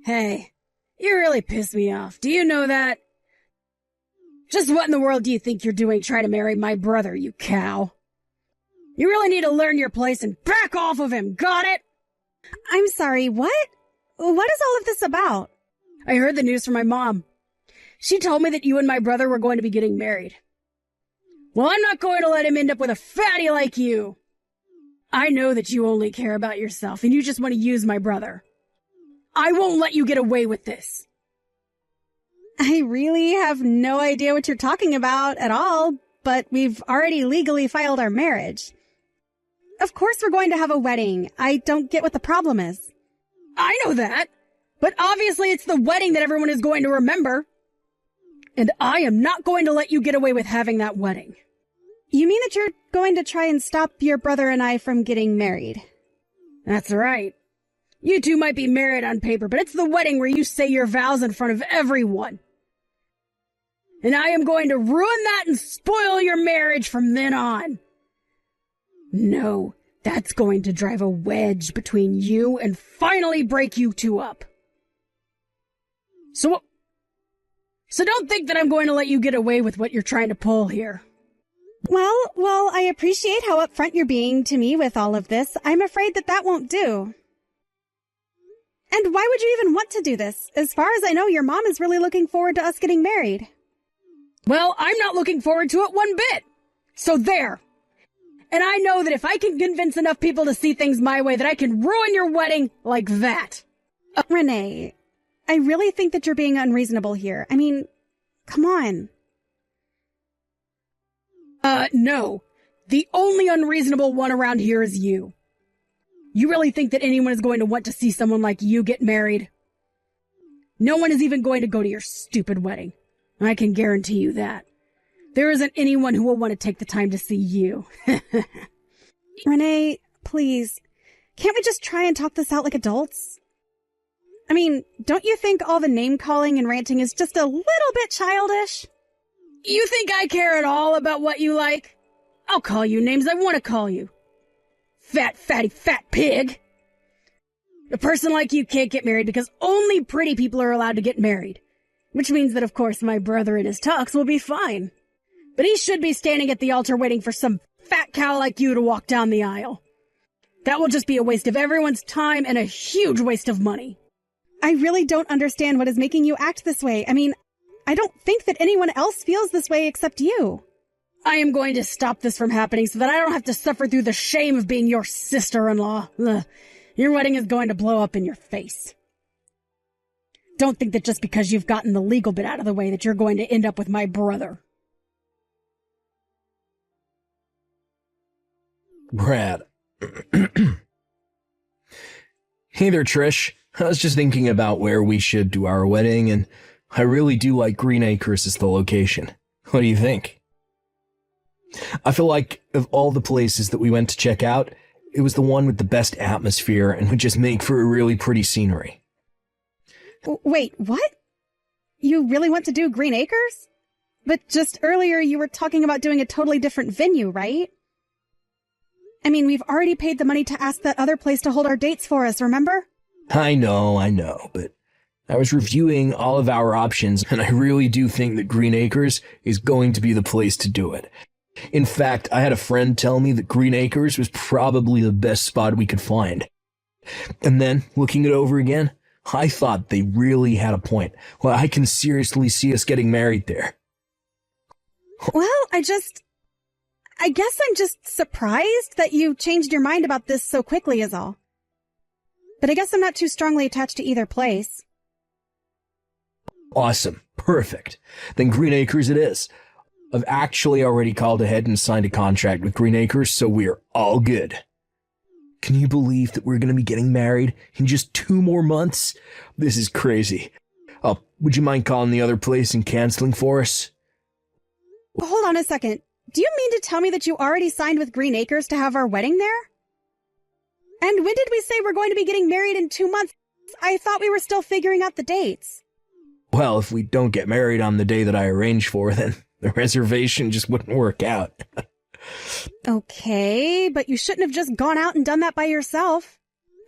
Hey, you really piss me off. Do you know that? Just what in the world do you think you're doing trying to marry my brother, you cow? You really need to learn your place and back off of him, got it? I'm sorry, what? What is all of this about? I heard the news from my mom. She told me that you and my brother were going to be getting married. Well, I'm not going to let him end up with a fatty like you. I know that you only care about yourself and you just want to use my brother. I won't let you get away with this. I really have no idea what you're talking about at all, but we've already legally filed our marriage. Of course we're going to have a wedding. I don't get what the problem is. I know that, but obviously it's the wedding that everyone is going to remember. And I am not going to let you get away with having that wedding. You mean that you're going to try and stop your brother and I from getting married? That's right. You two might be married on paper, but it's the wedding where you say your vows in front of everyone. And I am going to ruin that and spoil your marriage from then on. No, that's going to drive a wedge between you and finally break you two up. So don't think that I'm going to let you get away with what you're trying to pull here. Well, I appreciate how upfront you're being to me with all of this. I'm afraid that won't do. And why would you even want to do this? As far as I know, your mom is really looking forward to us getting married. Well, I'm not looking forward to it one bit. So there. And I know that if I can convince enough people to see things my way, that I can ruin your wedding like that. Renee, I really think that you're being unreasonable here. I mean, come on. No. The only unreasonable one around here is you. You really think that anyone is going to want to see someone like you get married? No one is even going to go to your stupid wedding. I can guarantee you that. There isn't anyone who will want to take the time to see you. Renee, please, can't we just try and talk this out like adults? I mean, don't you think all the name-calling and ranting is just a little bit childish? You think I care at all about what you like? I'll call you names I want to call you. Fat, fatty, fat pig. A person like you can't get married because only pretty people are allowed to get married. Which means that, of course, my brother in his tux will be fine. But he should be standing at the altar waiting for some fat cow like you to walk down the aisle. That will just be a waste of everyone's time and a huge waste of money. I really don't understand what is making you act this way. I mean, I don't think that anyone else feels this way except you. I am going to stop this from happening so that I don't have to suffer through the shame of being your sister-in-law. Ugh. Your wedding is going to blow up in your face. Don't think that just because you've gotten the legal bit out of the way that you're going to end up with my brother. Brad. Hey there, Trish. I was just thinking about where we should do our wedding, and I really do like Green Acres as the location. What do you think? I feel like of all the places that we went to check out, it was the one with the best atmosphere and would just make for a really pretty scenery. Wait, what? You really want to do Green Acres? But just earlier you were talking about doing a totally different venue, right? I mean, we've already paid the money to ask that other place to hold our dates for us, remember? I know, but I was reviewing all of our options, and I really do think that Green Acres is going to be the place to do it. In fact, I had a friend tell me that Green Acres was probably the best spot we could find. And then, looking it over again, I thought they really had a point. Well, I can seriously see us getting married there. Well, I guess I'm just surprised that you changed your mind about this so quickly is all. But I guess I'm not too strongly attached to either place. Awesome. Perfect. Then Green Acres it is. I've actually already called ahead and signed a contract with Green Acres, so we're all good. Can you believe that we're going to be getting married in just 2 more months? This is crazy. Oh, would you mind calling the other place and canceling for us? Hold on a second. Do you mean to tell me that you already signed with Green Acres to have our wedding there? And when did we say we're going to be getting married in 2 months? I thought we were still figuring out the dates. Well, if we don't get married on the day that I arranged for, then the reservation just wouldn't work out. Okay, but you shouldn't have just gone out and done that by yourself.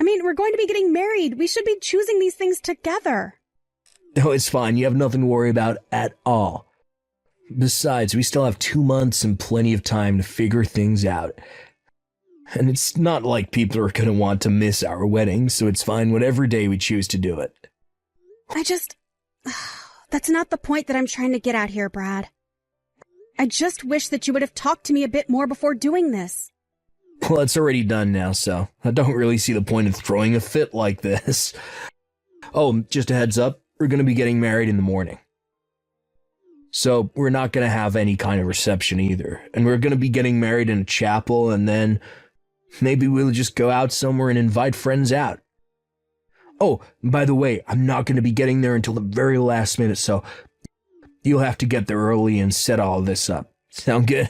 I mean, we're going to be getting married. We should be choosing these things together. No, it's fine. You have nothing to worry about at all. Besides, we still have 2 months and plenty of time to figure things out. And it's not like people are going to want to miss our wedding, so it's fine whatever day we choose to do it. That's not the point that I'm trying to get at here, Brad. I just wish that you would have talked to me a bit more before doing this. Well, it's already done now, so I don't really see the point of throwing a fit like this. Oh, just a heads up, we're going to be getting married in the morning. So we're not going to have any kind of reception either. And we're going to be getting married in a chapel, and then maybe we'll just go out somewhere and invite friends out. Oh, by the way, I'm not going to be getting there until the very last minute, so you'll have to get there early and set all this up. Sound good?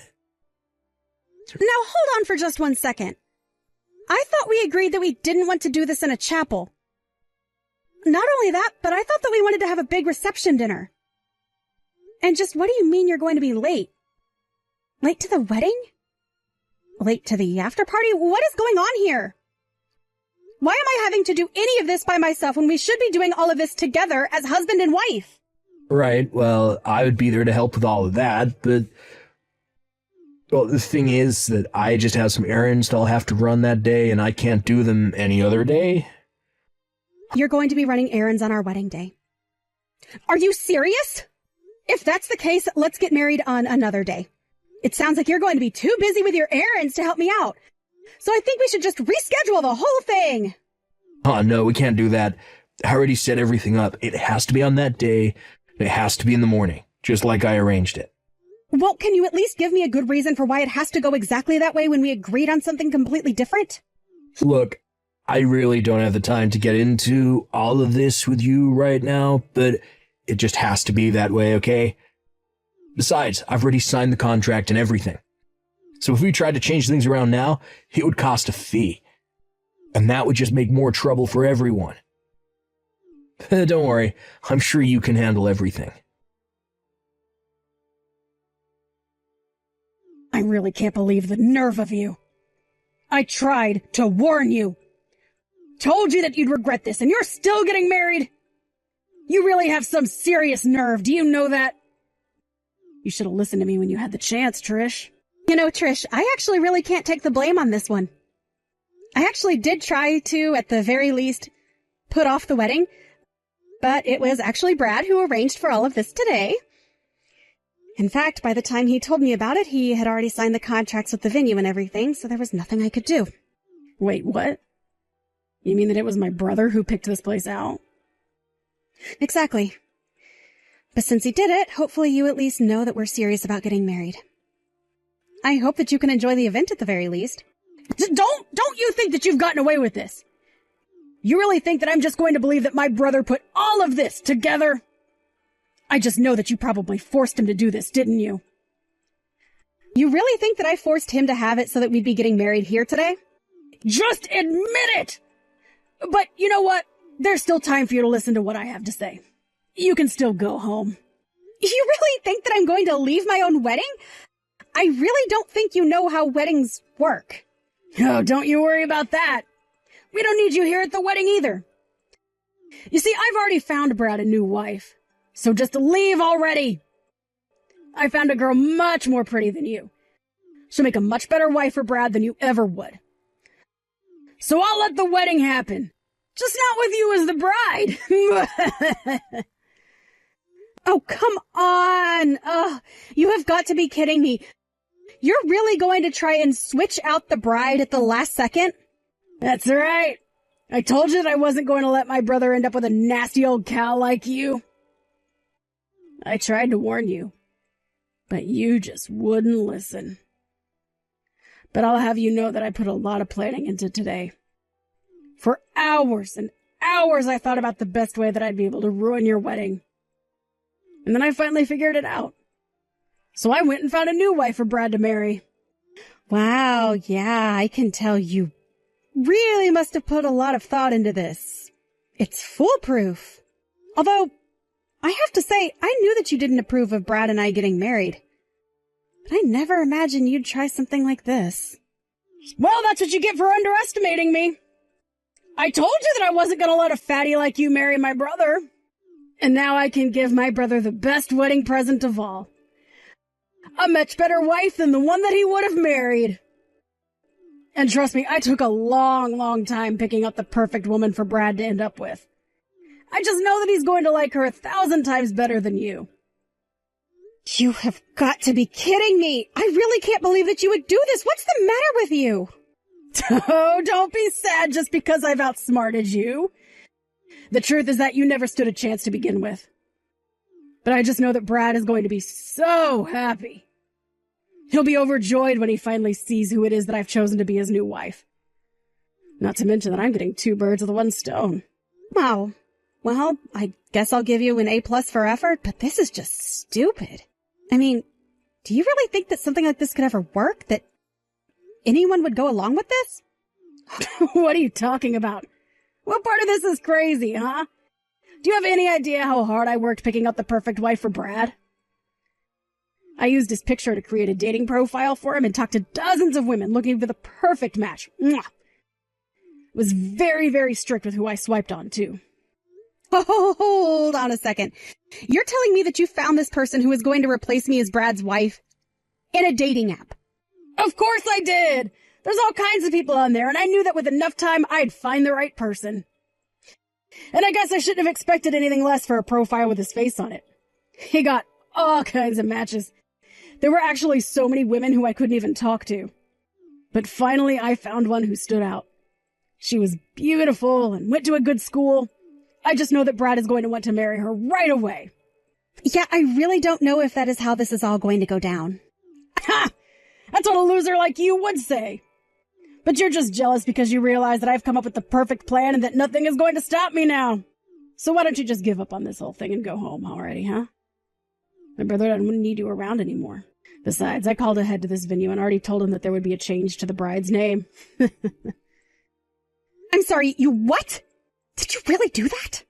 Now hold on for just 1 second. I thought we agreed that we didn't want to do this in a chapel. Not only that, but I thought that we wanted to have a big reception dinner. And just what do you mean you're going to be late? Late to the wedding? Late to the after party? What is going on here? Why am I having to do any of this by myself when we should be doing all of this together as husband and wife? Right, well, I would be there to help with all of that, but... Well, the thing is that I just have some errands that I'll have to run that day, and I can't do them any other day. You're going to be running errands on our wedding day. Are you serious? If that's the case, let's get married on another day. It sounds like you're going to be too busy with your errands to help me out. So I think we should just reschedule the whole thing. Oh, no, we can't do that. I already set everything up. It has to be on that day. It has to be in the morning, just like I arranged it. Well, can you at least give me a good reason for why it has to go exactly that way when we agreed on something completely different? Look, I really don't have the time to get into all of this with you right now, but it just has to be that way, okay? Besides, I've already signed the contract and everything. So if we tried to change things around now, it would cost a fee. And that would just make more trouble for everyone. Don't worry, I'm sure you can handle everything. I really can't believe the nerve of you. I tried to warn you. Told you that you'd regret this, and you're still getting married? You really have some serious nerve, do you know that? You should have listened to me when you had the chance, Trish. You know, Trish, I actually really can't take the blame on this one. I actually did try to, at the very least, put off the wedding, but it was actually Brad who arranged for all of this today. In fact, by the time he told me about it, he had already signed the contracts with the venue and everything, so there was nothing I could do. Wait, what? You mean that it was my brother who picked this place out? Exactly. But since he did it, hopefully you at least know that we're serious about getting married. I hope that you can enjoy the event at the very least. Don't you think that you've gotten away with this? You really think that I'm just going to believe that my brother put all of this together? I just know that you probably forced him to do this, didn't you? You really think that I forced him to have it so that we'd be getting married here today? Just admit it! But you know what? There's still time for you to listen to what I have to say. You can still go home. You really think that I'm going to leave my own wedding? I really don't think you know how weddings work. Oh, don't you worry about that. We don't need you here at the wedding either. You see, I've already found Brad a new wife. So just leave already. I found a girl much more pretty than you. She'll make a much better wife for Brad than you ever would. So I'll let the wedding happen. Just not with you as the bride. Oh, come on. You have got to be kidding me. You're really going to try and switch out the bride at the last second? That's right. I told you that I wasn't going to let my brother end up with a nasty old cow like you. I tried to warn you, but you just wouldn't listen. But I'll have you know that I put a lot of planning into today. For hours and hours I thought about the best way that I'd be able to ruin your wedding. And then I finally figured it out. So I went and found a new wife for Brad to marry. Wow, yeah, I can tell you really must have put a lot of thought into this. It's foolproof. Although, I have to say, I knew that you didn't approve of Brad and I getting married. But I never imagined you'd try something like this. Well, that's what you get for underestimating me. I told you that I wasn't going to let a fatty like you marry my brother. And now I can give my brother the best wedding present of all. A much better wife than the one that he would have married. And trust me, I took a long, long time picking up the perfect woman for Brad to end up with. I just know that he's going to like her 1,000 times better than you. You have got to be kidding me. I really can't believe that you would do this. What's the matter with you? Oh, don't be sad just because I've outsmarted you. The truth is that you never stood a chance to begin with. But I just know that Brad is going to be so happy. He'll be overjoyed when he finally sees who it is that I've chosen to be his new wife. Not to mention that I'm getting 2 birds with 1 stone. Wow. Well, I guess I'll give you an A+ for effort, but this is just stupid. I mean, do you really think that something like this could ever work? That anyone would go along with this? What are you talking about? What part of this is crazy, huh? Do you have any idea how hard I worked picking up the perfect wife for Brad? I used his picture to create a dating profile for him and talked to dozens of women looking for the perfect match. Mwah! Was very, very strict with who I swiped on, too. Oh, hold on a second. You're telling me that you found this person who is going to replace me as Brad's wife in a dating app? Of course I did! There's all kinds of people on there, and I knew that with enough time, I'd find the right person. And I guess I shouldn't have expected anything less for a profile with his face on it. He got all kinds of matches. There were actually so many women who I couldn't even talk to. But finally, I found one who stood out. She was beautiful and went to a good school. I just know that Brad is going to want to marry her right away. Yeah, I really don't know if that is how this is all going to go down. Ha! That's what a loser like you would say. But you're just jealous because you realize that I've come up with the perfect plan and that nothing is going to stop me now. So why don't you just give up on this whole thing and go home already, huh? My brother doesn't need you around anymore. Besides, I called ahead to this venue and already told him that there would be a change to the bride's name. I'm sorry, you what? Did you really do that?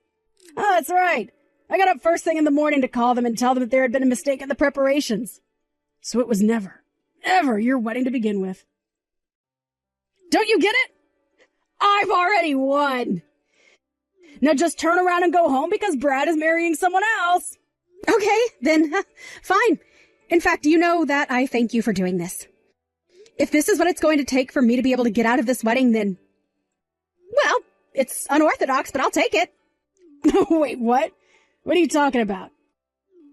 Oh, that's right. I got up first thing in the morning to call them and tell them that there had been a mistake in the preparations. So it was never, ever your wedding to begin with. Don't you get it? I've already won. Now just turn around and go home because Brad is marrying someone else. Okay, then, fine. In fact, you know that I thank you for doing this. If this is what it's going to take for me to be able to get out of this wedding, then, well, it's unorthodox, but I'll take it. Wait, what? What are you talking about?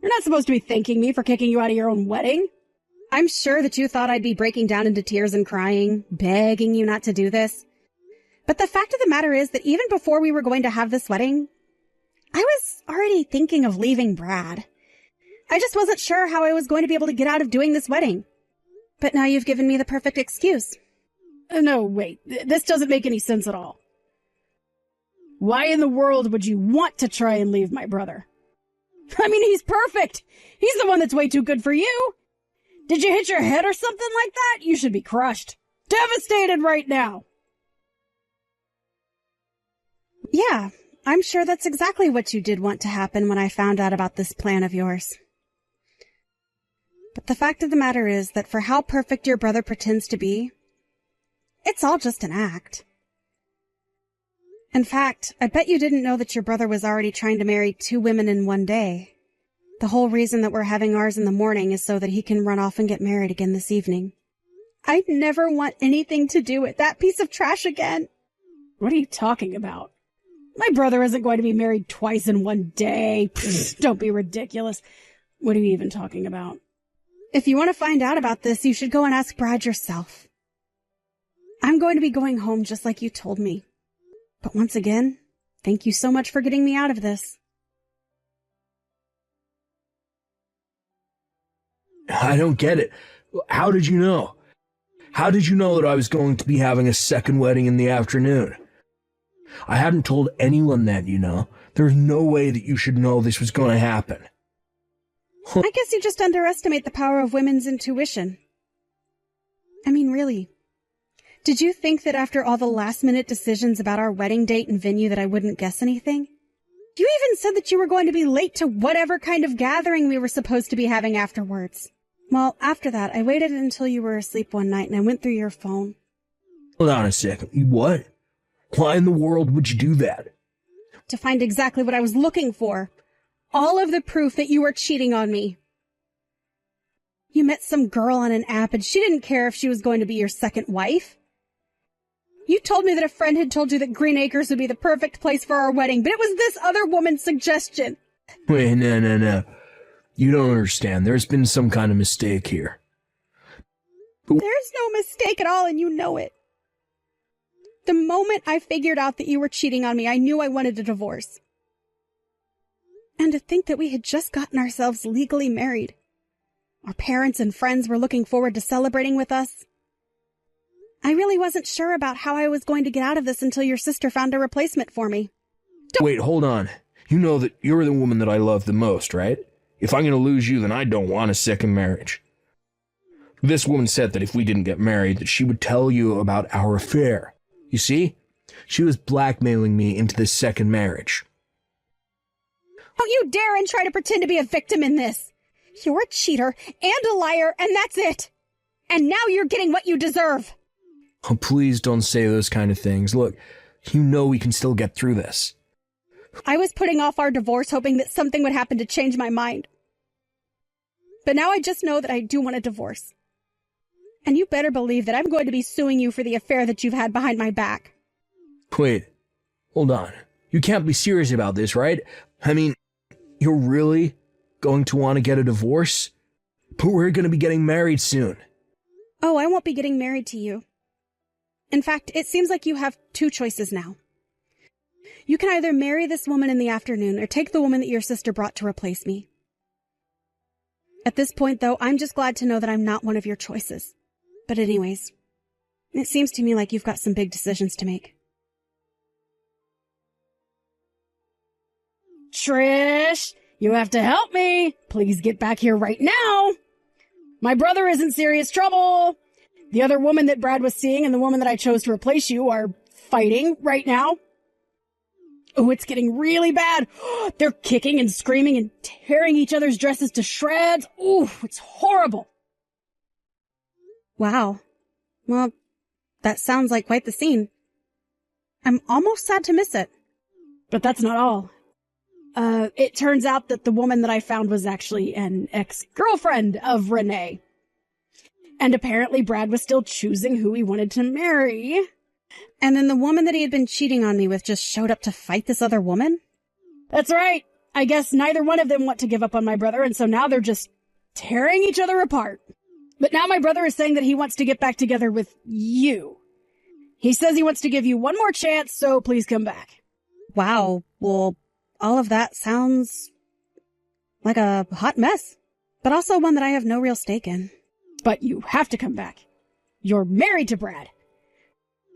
You're not supposed to be thanking me for kicking you out of your own wedding. I'm sure that you thought I'd be breaking down into tears and crying, begging you not to do this. But the fact of the matter is that even before we were going to have this wedding, I was already thinking of leaving Brad. I just wasn't sure how I was going to be able to get out of doing this wedding. But now you've given me the perfect excuse. No, wait. This doesn't make any sense at all. Why in the world would you want to try and leave my brother? I mean, he's perfect. He's the one that's way too good for you. Did you hit your head or something like that? You should be crushed. Devastated right now. Yeah, I'm sure that's exactly what you did want to happen when I found out about this plan of yours. But the fact of the matter is that for how perfect your brother pretends to be, it's all just an act. In fact, I bet you didn't know that your brother was already trying to marry 2 women in one day. The whole reason that we're having ours in the morning is so that he can run off and get married again this evening. I'd never want anything to do with that piece of trash again. What are you talking about? My brother isn't going to be married twice in one day. Pfft, don't be ridiculous. What are you even talking about? If you want to find out about this, you should go and ask Brad yourself. I'm going to be going home just like you told me. But once again, thank you so much for getting me out of this. I don't get it. How did you know? How did you know that I was going to be having a second wedding in the afternoon? I hadn't told anyone that, you know. There's no way that you should know this was going to happen. I guess you just underestimate the power of women's intuition. I mean, really. Did you think that after all the last-minute decisions about our wedding date and venue that I wouldn't guess anything? You even said that you were going to be late to whatever kind of gathering we were supposed to be having afterwards. Well, after that, I waited until you were asleep one night and I went through your phone. Hold on a second. What? Why in the world would you do that? To find exactly what I was looking for. All of the proof that you were cheating on me. You met some girl on an app and she didn't care if she was going to be your second wife. You told me that a friend had told you that Green Acres would be the perfect place for our wedding, but it was this other woman's suggestion. Wait, no. You don't understand. There's been some kind of mistake here. There's no mistake at all, and you know it. The moment I figured out that you were cheating on me, I knew I wanted a divorce. And to think that we had just gotten ourselves legally married. Our parents and friends were looking forward to celebrating with us. I really wasn't sure about how I was going to get out of this until your sister found a replacement for me. Wait, hold on. You know that you're the woman that I love the most, right? If I'm going to lose you, then I don't want a second marriage. This woman said that if we didn't get married, that she would tell you about our affair. You see? She was blackmailing me into this second marriage. Don't you dare and try to pretend to be a victim in this. You're a cheater and a liar, and that's it. And now you're getting what you deserve. Oh, please don't say those kind of things. Look, you know we can still get through this. I was putting off our divorce hoping that something would happen to change my mind. But now I just know that I do want a divorce. And you better believe that I'm going to be suing you for the affair that you've had behind my back. Wait, hold on. You can't be serious about this, right? I mean, you're really going to want to get a divorce? But we're going to be getting married soon. Oh, I won't be getting married to you. In fact, it seems like you have two choices now. You can either marry this woman in the afternoon or take the woman that your sister brought to replace me. At this point, though, I'm just glad to know that I'm not one of your choices. But anyways, it seems to me like you've got some big decisions to make. Trish, you have to help me. Please get back here right now. My brother is in serious trouble. The other woman that Brad was seeing and the woman that I chose to replace you are fighting right now. Oh, it's getting really bad. They're kicking and screaming and tearing each other's dresses to shreds. Ooh, it's horrible. Wow. Well, that sounds like quite the scene. I'm almost sad to miss it. But that's not all. It turns out that the woman that I found was actually an ex-girlfriend of Renee. And apparently Brad was still choosing who he wanted to marry. And then the woman that he had been cheating on me with just showed up to fight this other woman? That's right. I guess neither one of them want to give up on my brother, and so now they're just tearing each other apart. But now my brother is saying that he wants to get back together with you. He says he wants to give you one more chance, so please come back. Wow. Well, all of that sounds like a hot mess, but also one that I have no real stake in. But you have to come back. You're married to Brad.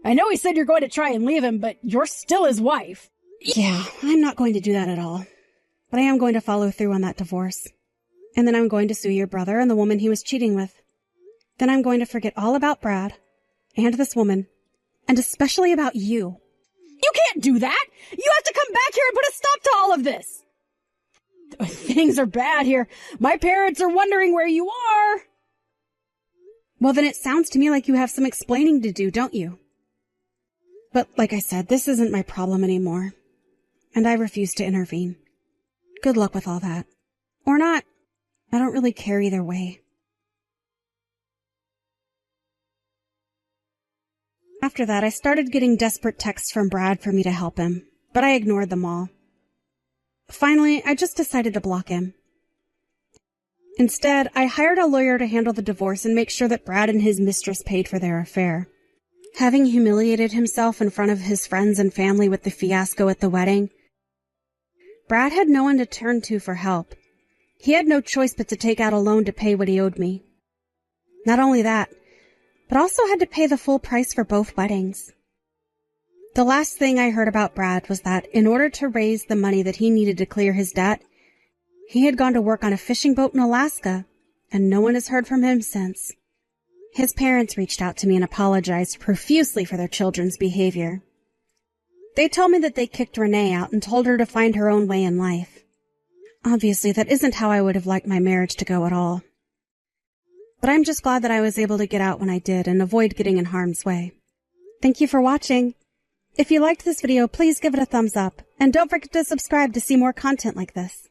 I know he said you're going to try and leave him, but you're still his wife. Yeah, I'm not going to do that at all. But I am going to follow through on that divorce. And then I'm going to sue your brother and the woman he was cheating with. Then I'm going to forget all about Brad and this woman, and especially about you. You can't do that! You have to come back here and put a stop to all of this! Things are bad here. My parents are wondering where you are. Well, then it sounds to me like you have some explaining to do, don't you? But like I said, this isn't my problem anymore. And I refuse to intervene. Good luck with all that. Or not. I don't really care either way. After that, I started getting desperate texts from Brad for me to help him, but I ignored them all. Finally, I just decided to block him. Instead, I hired a lawyer to handle the divorce and make sure that Brad and his mistress paid for their affair. Having humiliated himself in front of his friends and family with the fiasco at the wedding, Brad had no one to turn to for help. He had no choice but to take out a loan to pay what he owed me. Not only that, but also had to pay the full price for both weddings. The last thing I heard about Brad was that in order to raise the money that he needed to clear his debt, he had gone to work on a fishing boat in Alaska, and no one has heard from him since. His parents reached out to me and apologized profusely for their children's behavior. They told me that they kicked Renee out and told her to find her own way in life. Obviously, that isn't how I would have liked my marriage to go at all. But I'm just glad that I was able to get out when I did and avoid getting in harm's way. Thank you for watching. If you liked this video, please give it a thumbs up. And don't forget to subscribe to see more content like this.